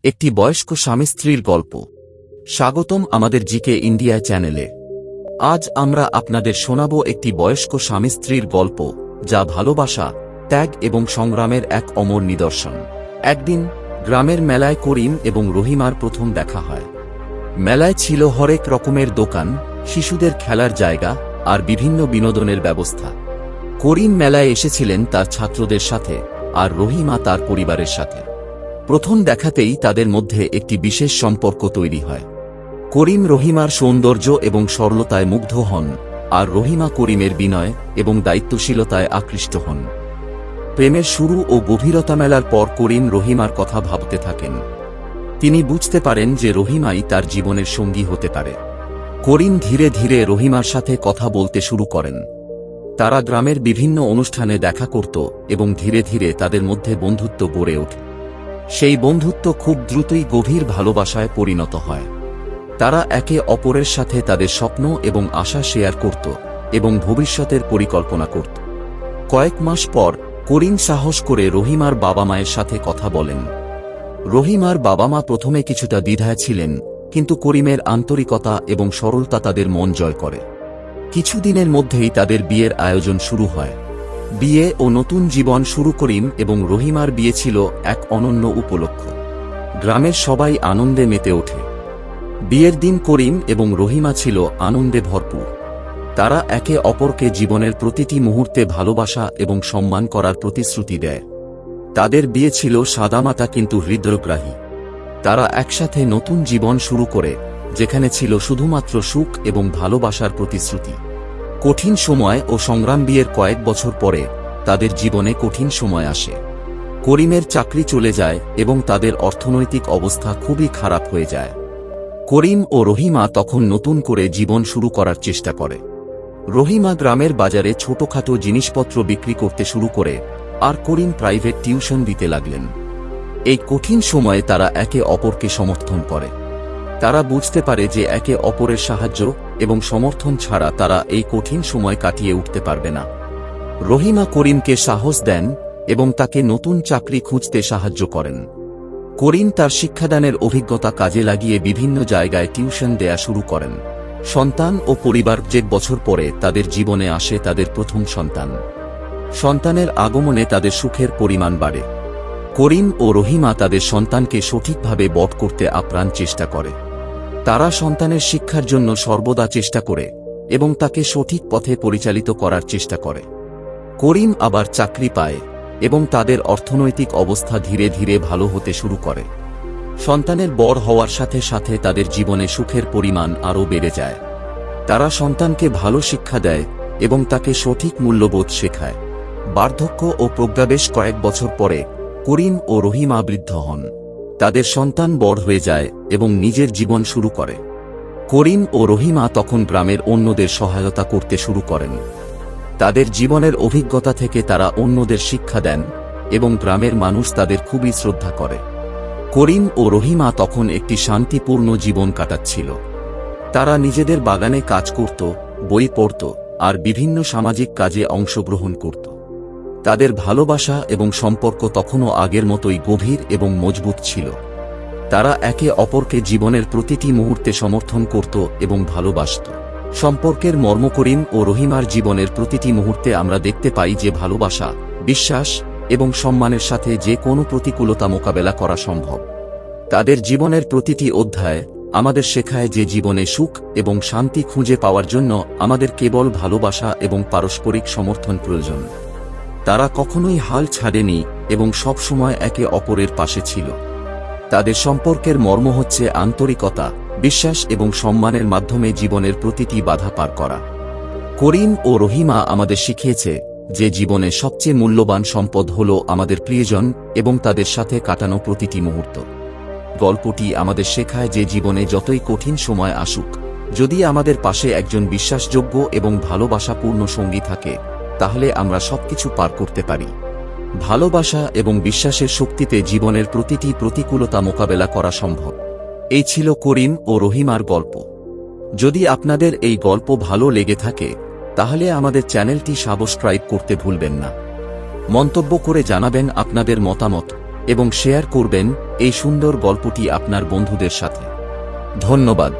একটি বয়স্ক স্বামী স্ত্রীর গল্প। স্বাগতম আমাদের জিকে ইন্ডিয়া চ্যানেলে। আজ আমরা আপনাদের শোনাব একটি বয়স্ক স্বামী স্ত্রীর গল্প, যা ভালোবাসা, ত্যাগ এবং সংগ্রামের এক অমর নিদর্শন। একদিন গ্রামের মেলায় করিম এবং রহিমার প্রথম দেখা হয়। মেলায় ছিল হরেক রকমের দোকান, শিশুদের খেলার জায়গা আর বিভিন্ন বিনোদনের ব্যবস্থা। করিম মেলায় এসেছিলেন তার ছাত্রদের সাথে, আর রহিমা তার পরিবারের সাথে। প্রথম দেখাতেই তাদের মধ্যে একটি বিশেষ সম্পর্ক তৈরি হয়। করিম রহিমার সৌন্দর্য এবং সরলতায় মুগ্ধ হন, আর রহিমা করিমের বিনয় এবং দায়িত্বশীলতায় আকৃষ্ট হন। প্রেমের শুরু ও গভীরতা মেলার পর করিম রহিমার কথা ভাবতে থাকেন। তিনি বুঝতে পারেন যে রহিমাই তার জীবনের সঙ্গী হতে পারে। করিম ধীরে ধীরে রহিমার সাথে কথা বলতে শুরু করেন। তারা গ্রামের বিভিন্ন অনুষ্ঠানে দেখা করত এবং ধীরে ধীরে তাদের মধ্যে বন্ধুত্ব গড়ে ওঠে। সেই বন্ধুত্ব খুব দ্রুতই গভীর ভালোবাসায় পরিণত হয়। তারা একে অপরের সাথে তাদের স্বপ্ন এবং আশা শেয়ার করত এবং ভবিষ্যতের পরিকল্পনা করত। কয়েক মাস পর করিম সাহস করে রহিমার বাবা মায়ের সাথে কথা বলেন। রহিমার বাবা মা প্রথমে কিছুটা দ্বিধায় ছিলেন, কিন্তু করিমের আন্তরিকতা এবং সরলতা তাদের মন জয় করে। কিছুদিনের মধ্যেই তাদের বিয়ের আয়োজন শুরু হয়। বিয়ে ও নতুন জীবন শুরু। করিম এবং রহিমার বিয়ে ছিল এক অনন্য উপলক্ষ। গ্রামের সবাই আনন্দে মেতে ওঠে। বিয়ের দিন করিম এবং রহিমা ছিল আনন্দে ভরপুর। তারা একে অপরকে জীবনের প্রতিটি মুহূর্তে ভালোবাসা এবং সম্মান করার প্রতিশ্রুতি দেয়। তাদের বিয়ে ছিল সাদামাটা কিন্তু হৃদয়গ্রাহী। তারা একসাথে নতুন জীবন শুরু করে, যেখানে ছিল শুধুমাত্র সুখ এবং ভালোবাসার প্রতিশ্রুতি। কঠিন সময় ও সংগ্রাম। বিয়ের কয়েক বছর পরে তাদের জীবনে কঠিন সময় আসে। করিমের চাকরি চলে যায় এবং তাদের অর্থনৈতিক অবস্থা খুবই খারাপ হয়ে যায়। করিম ও রহিমা তখন নতুন করে জীবন শুরু করার চেষ্টা করে। রহিমা গ্রামের বাজারে ছোটখাটো জিনিসপত্র বিক্রি করতে শুরু করে, আর করিম প্রাইভেট টিউশন দিতে লাগলেন। এই কঠিন সময়ে তারা একে অপরকে সমর্থন করে। তারা বুঝতে পারে যে একে অপরের সাহায্য এবং সমর্থন ছাড়া তারা এই কঠিন সময় কাটিয়ে উঠতে পারবে না। রহিমা করিমকে সাহস দেন এবং তাকে নতুন চাকরি খুঁজতে সাহায্য করেন। করিম তার শিক্ষাদানের অভিজ্ঞতা কাজে লাগিয়ে বিভিন্ন জায়গায় টিউশন দেয়া শুরু করেন। সন্তান ও পরিবার। 1 বছর পরে তাদের জীবনে আসে তাদের প্রথম সন্তান। সন্তানের আগমনে তাদের সুখের পরিমাণ বাড়ে। করিম ও রহিমা তাদের সন্তানকে সঠিকভাবে বড় করতে আপ্রাণ চেষ্টা করে। তারা সন্তানের শিক্ষার জন্য সর্বদা চেষ্টা করে এবং তাকে সঠিক পথে পরিচালিত করার চেষ্টা করে। করিম আবার চাকরি পায় এবং তাদের অর্থনৈতিক অবস্থা ধীরে ধীরে ভালো হতে শুরু করে। সন্তানের বড় হওয়ার সাথে সাথে তাদের জীবনে সুখের পরিমাণ আরও বেড়ে যায়। তারা সন্তানকে ভালো শিক্ষা দেয় এবং তাকে সঠিক মূল্যবোধ শেখায়। বার্ধক্য ও প্রজ্ঞাবেশ। কয়েক বছর পরে করিম ও রহিমা বৃদ্ধ হন। তাদের সন্তান বড় হয়ে যায় এবং নিজের জীবন শুরু করে। করিম ও রহিমা তখন গ্রামের অন্যদের সহায়তা করতে শুরু করেন। তাদের জীবনের অভিজ্ঞতা থেকে তারা অন্যদের শিক্ষা দেন এবং গ্রামের মানুষ তাদের খুবই শ্রদ্ধা করে। করিম ও রহিমা তখন একটি শান্তিপূর্ণ জীবন কাটাচ্ছিল। তারা নিজেদের বাগানে কাজ করত, বই পড়ত আর বিভিন্ন সামাজিক কাজে অংশগ্রহণ করত। তাদের ভালোবাসা এবং সম্পর্ক তখনও আগের মতোই গভীর এবং মজবুত ছিল। তারা একে অপরকে জীবনের প্রতিটি মুহূর্তে সমর্থন করত এবং ভালোবাসত। সম্পর্কের মর্ম। করিম ও রহিমার জীবনের প্রতিটি মুহূর্তে আমরা দেখতে পাই যে ভালোবাসা, বিশ্বাস এবং সম্মানের সাথে যে কোনো প্রতিকূলতা মোকাবেলা করা সম্ভব। তাদের জীবনের প্রতিটি অধ্যায় আমাদের শেখায় যে জীবনে সুখ এবং শান্তি খুঁজে পাওয়ার জন্য আমাদের কেবল ভালোবাসা এবং পারস্পরিক সমর্থন প্রয়োজন। তারা কখনোই হাল ছাড়েনি এবং সব সময় একে অপরের পাশে ছিল। তাদের সম্পর্কের মর্ম হচ্ছে আন্তরিকতা, বিশ্বাস এবং সম্মানের মাধ্যমে জীবনের প্রতিটি বাধা পার করা। করিম ও রহিমা আমাদের শিখিয়েছে যে জীবনে সবচেয়ে মূল্যবান সম্পদ হল আমাদের প্রিয়জন এবং তাদের সাথে কাটানো প্রতিটি মুহূর্ত। গল্পটি আমাদের শেখায় যে জীবনে যতই কঠিন সময় আসুক, যদি আমাদের পাশে একজন বিশ্বাসযোগ্য এবং ভালোবাসাপূর্ণ সঙ্গী থাকে, তাহলে আমরা সবকিছু পার করতে পারি। ভালোবাসা এবং বিশ্বাসের শক্তিতে জীবনের প্রতিটি প্রতিকূলতা মোকাবেলা করা সম্ভব। এই ছিল করিম ও রহিমার গল্প। যদি আপনাদের এই গল্প ভালো লেগে থাকে, তাহলে আমাদের চ্যানেলটি সাবস্ক্রাইব করতে ভুলবেন না। মন্তব্য করে জানাবেন আপনাদের মতামত এবং শেয়ার করবেন এই সুন্দর গল্পটি আপনার বন্ধুদের সাথে। ধন্যবাদ।